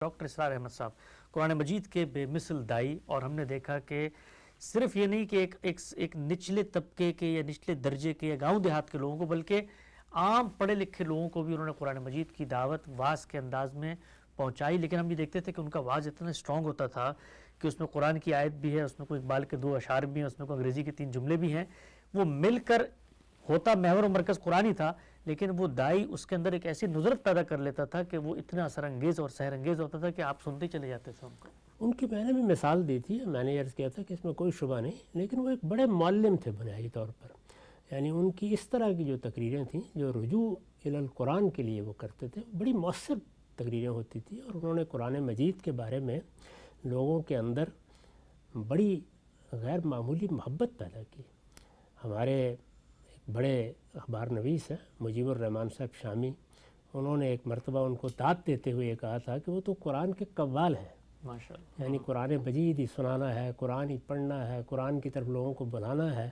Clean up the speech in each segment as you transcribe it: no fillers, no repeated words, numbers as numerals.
Doctor اسرار احمد صاحب قرآن مجید کے بے مثل دائی، اور ہم نے دیکھا کہ صرف یہ نہیں کہ ایک نچلے طبقے کے یا نچلے درجے کے یا گاؤں دیہات کے لوگوں کو، بلکہ عام پڑھے لکھے لوگوں کو بھی انہوں نے قرآن مجید کی دعوت واعظ کے انداز میں پہنچائی۔ لیکن ہم یہ دیکھتے تھے کہ ان کا واعظ اتنا اسٹرانگ ہوتا تھا کہ اس میں قرآن کی آیت بھی ہے، اس میں کوئی اقبال کے 2 اشعار بھی ہیں، اس میں کوئی انگریزی کے 3 جملے بھی ہیں، وہ مل کر ہوتا محور و مرکز قرآن ہی تھا، لیکن وہ دائی اس کے اندر ایک ایسی نظرت پیدا کر لیتا تھا کہ وہ اتنا اثر انگیز اور سحر انگیز ہوتا تھا کہ آپ سنتے چلے جاتے تھے ان کو۔ ان کی میں نے بھی مثال دی تھی، میں نے عرض کیا تھا کہ اس میں کوئی شبہ نہیں، لیکن وہ ایک بڑے معلم تھے بنیادی طور پر۔ یعنی ان کی اس طرح کی جو تقریریں تھیں جو رجوع الی القرآن کے لیے وہ کرتے تھے، بڑی مؤثر تقریریں ہوتی تھیں، اور انہوں نے قرآن مجید کے بارے میں لوگوں کے اندر بڑی غیر معمولی محبت پیدا کی۔ ہمارے ایک بڑے اخبار نویس ہیں مجیب الرحمن صاحب شامی، انہوں نے ایک مرتبہ ان کو داد دیتے ہوئے کہا تھا کہ وہ تو قرآن کے قوال ہیں، ماشاءاللہ، یعنی قرآن مجید ہی سنانا ہے، قرآن ہی پڑھنا ہے، قرآن کی طرف لوگوں کو بلانا ہے۔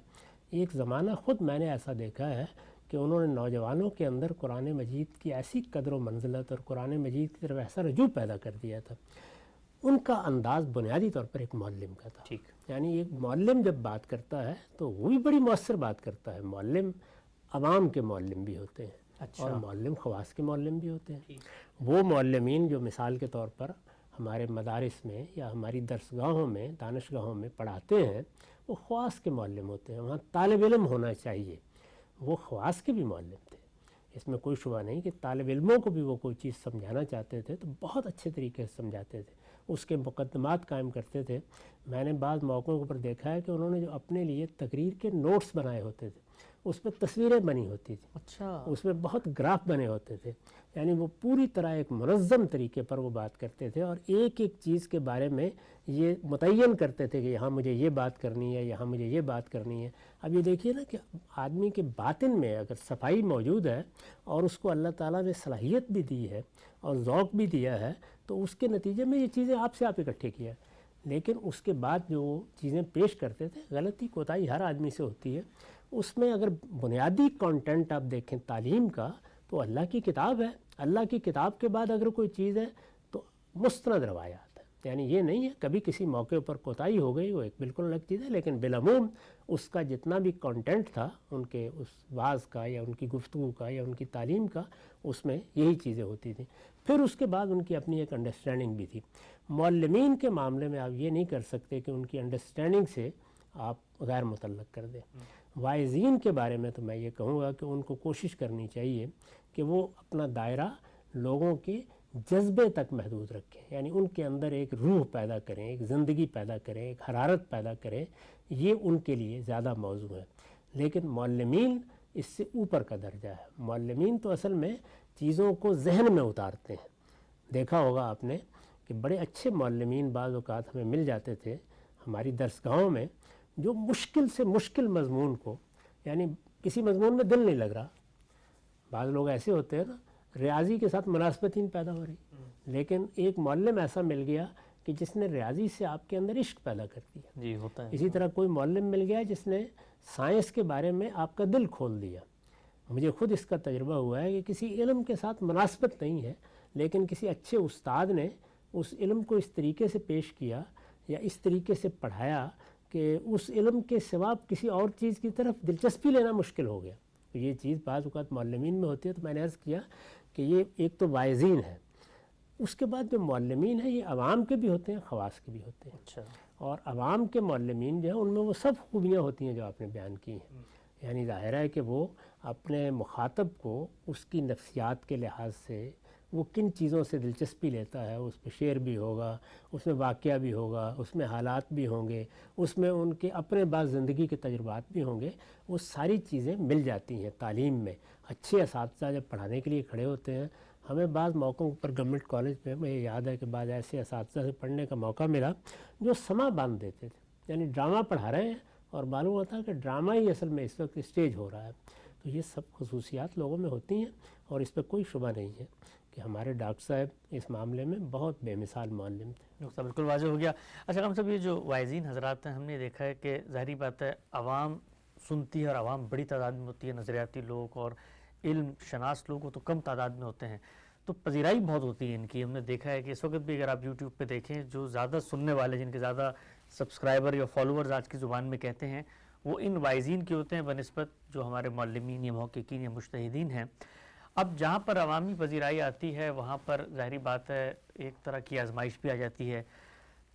ایک زمانہ خود میں نے ایسا دیکھا ہے کہ انہوں نے نوجوانوں کے اندر قرآن مجید کی ایسی قدر و منزلت اور قرآن مجید کی طرف ایسا رجوع پیدا کر دیا تھا۔ ان کا انداز بنیادی طور پر ایک معلم کا تھا، ٹھیک، یعنی ایک معلم جب بات کرتا ہے تو وہ بھی بڑی مؤثر بات کرتا ہے۔ معلم عوام کے معلم بھی ہوتے ہیں، اور معلم خواص کے معلم بھی ہوتے ہیں۔ وہ معلمین جو مثال کے طور پر ہمارے مدارس میں یا ہماری درسگاہوں میں دانشگاہوں میں پڑھاتے ہیں، وہ خواص کے معلم ہوتے ہیں، وہاں طالب علم ہونا چاہیے۔ وہ خواص کے بھی معلم تھے، اس میں کوئی شبہ نہیں کہ طالب علموں کو بھی وہ کوئی چیز سمجھانا چاہتے تھے تو بہت اچھے طریقے سے سمجھاتے تھے، اس کے مقدمات قائم کرتے تھے۔ میں نے بعض موقعوں پر دیکھا ہے کہ انہوں نے جو اپنے لیے تقریر کے نوٹس بنائے ہوتے تھے، اس پہ تصویریں بنی ہوتی تھیں، اچھا، اس میں بہت گراف بنے ہوتے تھے، یعنی وہ پوری طرح ایک منظم طریقے پر وہ بات کرتے تھے، اور ایک ایک چیز کے بارے میں یہ متعین کرتے تھے کہ یہاں مجھے یہ بات کرنی ہے، یہاں مجھے یہ بات کرنی ہے۔ اب یہ دیکھیے نا کہ آدمی کے باطن میں اگر صفائی موجود ہے اور اس کو اللہ تعالیٰ نے صلاحیت بھی دی ہے اور ذوق بھی دیا ہے، تو اس کے نتیجے میں یہ چیزیں آپ اکٹھے کیا ہے، لیکن اس کے بعد جو چیزیں پیش کرتے تھے، غلطی کوتاہی ہر آدمی سے ہوتی ہے۔ اس میں اگر بنیادی کانٹینٹ آپ دیکھیں تعلیم کا تو اللہ کی کتاب ہے، اللہ کی کتاب کے بعد اگر کوئی چیز ہے تو مستند روایات ہے، یعنی یہ نہیں ہے کبھی کسی موقع پر کوتاہی ہو گئی، وہ ایک بالکل الگ چیز ہے، لیکن بالعموم اس کا جتنا بھی کانٹینٹ تھا ان کے اس واعظ کا یا ان کی گفتگو کا یا ان کی تعلیم کا، اس میں یہی چیزیں ہوتی تھیں۔ پھر اس کے بعد ان کی اپنی ایک انڈرسٹینڈنگ بھی تھی۔ معلمین کے معاملے میں آپ یہ نہیں کر سکتے کہ ان کی انڈرسٹینڈنگ سے آپ غیر متعلق کر دیں۔ واعظین کے بارے میں تو میں یہ کہوں گا کہ ان کو کوشش کرنی چاہیے کہ وہ اپنا دائرہ لوگوں کے جذبے تک محدود رکھیں، یعنی ان کے اندر ایک روح پیدا کریں، ایک زندگی پیدا کریں، ایک حرارت پیدا کریں، یہ ان کے لیے زیادہ موضوع ہے۔ لیکن معلمین اس سے اوپر کا درجہ ہے۔ معلمین تو اصل میں چیزوں کو ذہن میں اتارتے ہیں۔ دیکھا ہوگا آپ نے کہ بڑے اچھے معلمین بعض اوقات ہمیں مل جاتے تھے ہماری درسگاہوں میں، جو مشکل سے مشکل مضمون کو، یعنی کسی مضمون میں دل نہیں لگ رہا، بعض لوگ ایسے ہوتے ہیں نا ریاضی کے ساتھ مناسبت ہی نہیں پیدا ہو رہی، لیکن ایک معلم ایسا مل گیا کہ جس نے ریاضی سے آپ کے اندر عشق پیدا کر دیا۔ جی ہوتا ہے۔ اسی طرح کوئی معلم مل گیا جس نے سائنس کے بارے میں آپ کا دل کھول دیا۔ مجھے خود اس کا تجربہ ہوا ہے کہ کسی علم کے ساتھ مناسبت نہیں ہے، لیکن کسی اچھے استاد نے اس علم کو اس طریقے سے پیش کیا یا اس طریقے سے پڑھایا کہ اس علم کے سوا کسی اور چیز کی طرف دلچسپی لینا مشکل ہو گیا۔ تو یہ چیز بعض اوقات معلمین میں ہوتی ہے۔ تو میں نے عرض کیا کہ یہ ایک تو واعظین ہے، اس کے بعد جو معلمین ہیں یہ عوام کے بھی ہوتے ہیں، خواص کے بھی ہوتے ہیں۔ اچھا، اور عوام کے معلمین جو ہیں ان میں وہ سب خوبیاں ہوتی ہیں جو آپ نے بیان کی ہیں، یعنی ظاہر ہے کہ وہ اپنے مخاطب کو اس کی نفسیات کے لحاظ سے وہ کن چیزوں سے دلچسپی لیتا ہے، اس میں شعر بھی ہوگا، اس میں واقعہ بھی ہوگا، اس میں حالات بھی ہوں گے، اس میں ان کے اپنے بعض زندگی کے تجربات بھی ہوں گے، وہ ساری چیزیں مل جاتی ہیں تعلیم میں۔ اچھے اساتذہ جب پڑھانے کے لیے کھڑے ہوتے ہیں، ہمیں بعض موقعوں پر گورنمنٹ کالج میں مجھے یاد ہے کہ بعض ایسے اساتذہ سے پڑھنے کا موقع ملا جو سما باندھ دیتے تھے، یعنی ڈرامہ پڑھا رہے ہیں اور معلوم ہوتا ہے کہ ڈرامہ ہی اصل میں اس وقت اسٹیج ہو رہا ہے۔ تو یہ سب خصوصیات لوگوں میں ہوتی ہیں، اور اس پہ کوئی شبہ نہیں ہے کہ ہمارے ڈاکٹر صاحب اس معاملے میں بہت بے مثال معلم تھے۔ ڈاکٹر صاحب بالکل واضح ہو گیا۔ اچھا ہم سب یہ جو واعظین حضرات ہیں، ہم نے دیکھا ہے کہ ظاہری بات ہے عوام سنتی ہے، اور عوام بڑی تعداد میں ہوتی ہے، نظریاتی لوگ اور علم شناس لوگ وہ تو کم تعداد میں ہوتے ہیں۔ تو پذیرائی بہت ہوتی ہے ان کی. ہم نے دیکھا ہے کہ اس وقت بھی اگر آپ یوٹیوب پہ دیکھیں جو زیادہ سننے والے جن کے زیادہ سبسکرائبر یا فالوورز آج کی زبان میں کہتے ہیں وہ ان وائزین کے ہوتے ہیں بنسبت جو ہمارے معلمین یا محققین یا مجتہدین ہیں. اب جہاں پر عوامی پذیرائی آتی ہے وہاں پر ظاہری بات ہے ایک طرح کی آزمائش بھی آ جاتی ہے.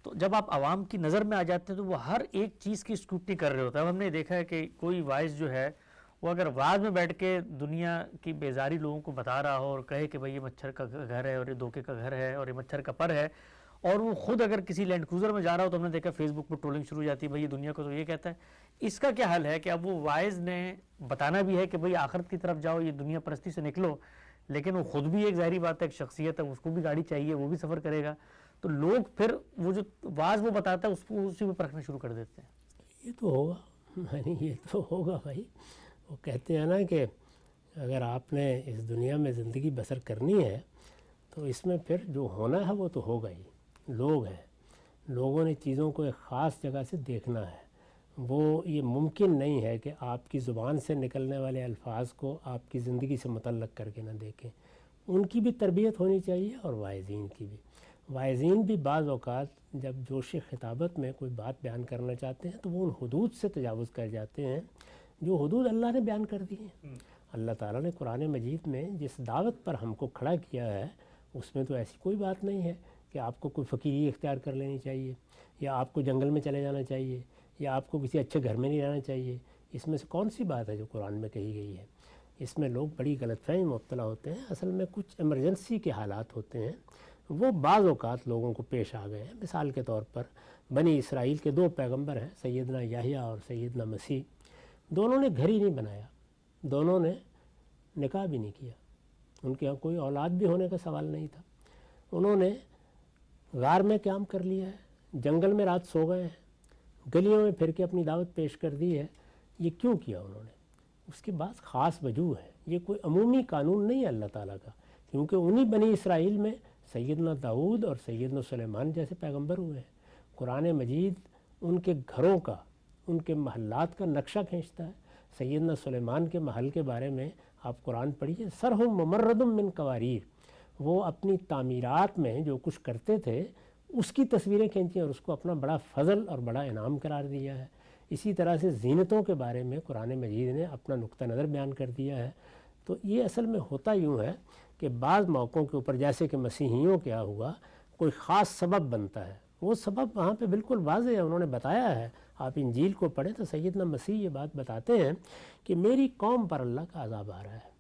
تو جب آپ عوام کی نظر میں آ جاتے ہیں تو وہ ہر ایک چیز کی اسکروٹنی کر رہے ہوتا ہے. ہم نے دیکھا ہے کہ کوئی وائز جو ہے وہ اگر وعظ میں بیٹھ کے دنیا کی بیزاری لوگوں کو بتا رہا ہو اور کہے کہ بھئی یہ مچھر کا گھر ہے اور یہ دھوکے کا گھر ہے اور یہ مچھر کا پر ہے، اور وہ خود اگر کسی لینڈ کروزر میں جا رہا ہو تو ہم نے دیکھا فیس بک پر ٹرولنگ شروع ہو جاتی ہے بھئی یہ دنیا کو تو یہ کہتا ہے. اس کا کیا حل ہے کہ اب وہ وائز نے بتانا بھی ہے کہ بھئی آخرت کی طرف جاؤ، یہ دنیا پرستی سے نکلو، لیکن وہ خود بھی ایک ظاہری بات ہے ایک شخصیت ہے، اس کو بھی گاڑی چاہیے، وہ بھی سفر کرے گا. تو لوگ پھر وہ جو واز وہ بتاتا ہے اس کو اسی پہ پرکھنا شروع کر دیتے ہیں. یہ تو ہوگا، یعنی یہ تو ہوگا بھائی. وہ کہتے ہیں نا کہ اگر آپ نے اس دنیا میں زندگی بسر کرنی ہے تو اس میں پھر جو ہونا ہے وہ تو ہوگا ہی. لوگ ہیں، لوگوں نے چیزوں کو ایک خاص جگہ سے دیکھنا ہے. وہ یہ ممکن نہیں ہے کہ آپ کی زبان سے نکلنے والے الفاظ کو آپ کی زندگی سے متعلق کر کے نہ دیکھیں. ان کی بھی تربیت ہونی چاہیے اور واعظین کی بھی. واعظین بھی بعض اوقات جب جوش خطابت میں کوئی بات بیان کرنا چاہتے ہیں تو وہ ان حدود سے تجاوز کر جاتے ہیں جو حدود اللہ نے بیان کر دی ہیں. اللہ تعالیٰ نے قرآن مجید میں جس دعوت پر ہم کو کھڑا کیا ہے اس میں تو ایسی کوئی بات نہیں ہے کہ آپ کو کوئی فقیری اختیار کر لینی چاہیے یا آپ کو جنگل میں چلے جانا چاہیے یا آپ کو کسی اچھے گھر میں نہیں رہنا چاہیے. اس میں سے کون سی بات ہے جو قرآن میں کہی گئی ہے؟ اس میں لوگ بڑی غلط فہمی مبتلا ہوتے ہیں. اصل میں کچھ ایمرجنسی کے حالات ہوتے ہیں وہ بعض اوقات لوگوں کو پیش آ گئے ہیں. مثال کے طور پر بنی اسرائیل کے 2 پیغمبر ہیں، سیدنا یحییٰ اور سیدنا مسیح. دونوں نے گھر ہی نہیں بنایا، دونوں نے نکاح بھی نہیں کیا، ان کے یہاں کوئی اولاد بھی ہونے کا سوال نہیں تھا. انہوں نے غار میں قیام کر لیا ہے، جنگل میں رات سو گئے ہیں، گلیوں میں پھر کے اپنی دعوت پیش کر دی ہے. یہ کیوں کیا انہوں نے؟ اس کے بعد خاص وجوہ ہے. یہ کوئی عمومی قانون نہیں ہے اللہ تعالیٰ کا، کیونکہ انہی بنی اسرائیل میں سیدنا داؤد اور سیدنا سلیمان جیسے پیغمبر ہوئے ہیں. قرآن مجید ان کے گھروں کا، ان کے محلات کا نقشہ کھینچتا ہے. سیدنا سلیمان کے محل کے بارے میں آپ قرآن پڑھیے، سرہم ممرد من قواریر. وہ اپنی تعمیرات میں جو کچھ کرتے تھے اس کی تصویریں کھینچی اور اس کو اپنا بڑا فضل اور بڑا انعام قرار دیا ہے. اسی طرح سے زینتوں کے بارے میں قرآن مجید نے اپنا نقطہ نظر بیان کر دیا ہے. تو یہ اصل میں ہوتا یوں ہے کہ بعض موقعوں کے اوپر جیسے کہ مسیحیوں کیا ہوا کوئی خاص سبب بنتا ہے، وہ سبب وہاں پہ بالکل واضح ہے، انہوں نے بتایا ہے. آپ انجیل کو پڑھیں تو سیدنا مسیح یہ بات بتاتے ہیں کہ میری قوم پر اللہ کا عذاب آ رہا ہے،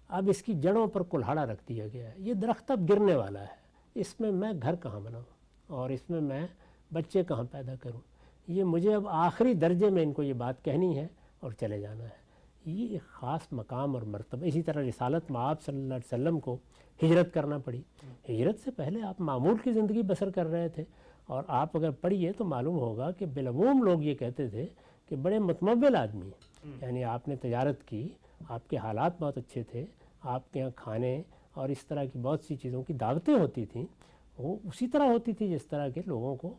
اب اس کی جڑوں پر کلہاڑا رکھ دیا گیا ہے، یہ درخت اب گرنے والا ہے، اس میں گھر کہاں بناؤں اور اس میں بچے کہاں پیدا کروں؟ یہ مجھے اب آخری درجے میں ان کو یہ بات کہنی ہے اور چلے جانا ہے. یہ ایک خاص مقام اور مرتبہ. اسی طرح رسالت میں آپ صلی اللہ علیہ وسلم کو ہجرت کرنا پڑی. ہجرت سے پہلے آپ معمول کی زندگی بسر کر رہے تھے، اور آپ اگر پڑھیے تو معلوم ہوگا کہ بالعموم لوگ یہ کہتے تھے کہ بڑے متمول آدمی ہیں. یعنی آپ نے تجارت کی، آپ کے حالات بہت اچھے تھے، آپ کے یہاں کھانے اور اس طرح کی بہت سی چیزوں کی دعوتیں ہوتی تھیں، وہ اسی طرح ہوتی تھی جس طرح کے لوگوں کو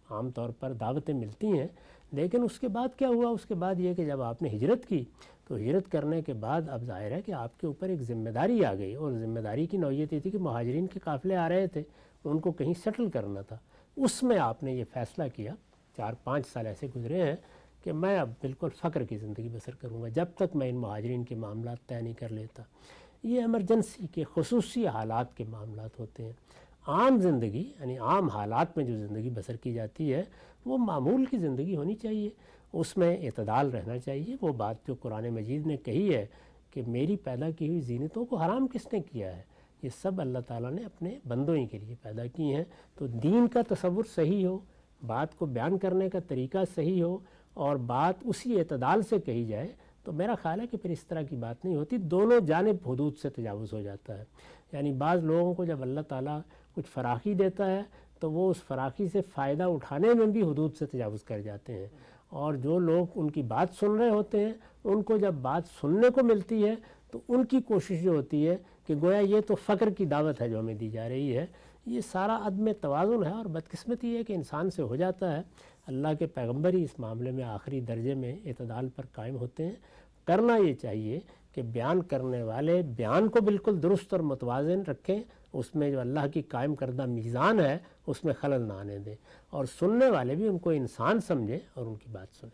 عام طور پر دعوتیں ملتی ہیں. لیکن اس کے بعد کیا ہوا؟ اس کے بعد یہ کہ جب آپ نے ہجرت کی تو ہجرت کرنے کے بعد اب ظاہر ہے کہ آپ کے اوپر ایک ذمہ داری آ گئی، اور ذمہ داری کی نوعیت یہ تھی کہ مہاجرین کے قافلے آ رہے تھے، ان کو کہیں سیٹل کرنا تھا. اس میں آپ نے یہ فیصلہ کیا، 4-5 سال ایسے گزرے ہیں کہ میں اب بالکل فقر کی زندگی بسر کروں گا جب تک میں ان مہاجرین کے معاملات طے نہیں کر لیتا. یہ ایمرجنسی کے خصوصی حالات کے معاملات ہوتے ہیں. عام زندگی یعنی عام حالات میں جو زندگی بسر کی جاتی ہے وہ معمول کی زندگی ہونی چاہیے، اس میں اعتدال رہنا چاہیے. وہ بات جو قرآن مجید نے کہی ہے کہ میری پیدا کی ہوئی زینتوں کو حرام کس نے کیا ہے، یہ سب اللہ تعالیٰ نے اپنے بندوں ہی کے لیے پیدا کی ہیں. تو دین کا تصور صحیح ہو، بات کو بیان کرنے کا طریقہ صحیح ہو اور بات اسی اعتدال سے کہی جائے تو میرا خیال ہے کہ پھر اس طرح کی بات نہیں ہوتی. دونوں جانب حدود سے تجاوز ہو جاتا ہے. یعنی بعض لوگوں کو جب اللہ تعالیٰ کچھ فراخی دیتا ہے تو وہ اس فراخی سے فائدہ اٹھانے میں بھی حدود سے تجاوز کر جاتے ہیں، اور جو لوگ ان کی بات سن رہے ہوتے ہیں ان کو جب بات سننے کو ملتی ہے تو ان کی کوشش یہ ہوتی ہے کہ گویا یہ تو فقر کی دعوت ہے جو ہمیں دی جا رہی ہے. یہ سارا عدم توازن ہے، اور بدقسمتی ہے کہ انسان سے ہو جاتا ہے. اللہ کے پیغمبر ہی اس معاملے میں آخری درجے میں اعتدال پر قائم ہوتے ہیں. کرنا یہ چاہیے کہ بیان کرنے والے بیان کو بالکل درست اور متوازن رکھیں اس میں جو اللہ کی قائم کردہ میزان ہے اس میں خلل نہ آنے دیں، اور سننے والے بھی ان کو انسان سمجھیں اور ان کی بات سنیں۔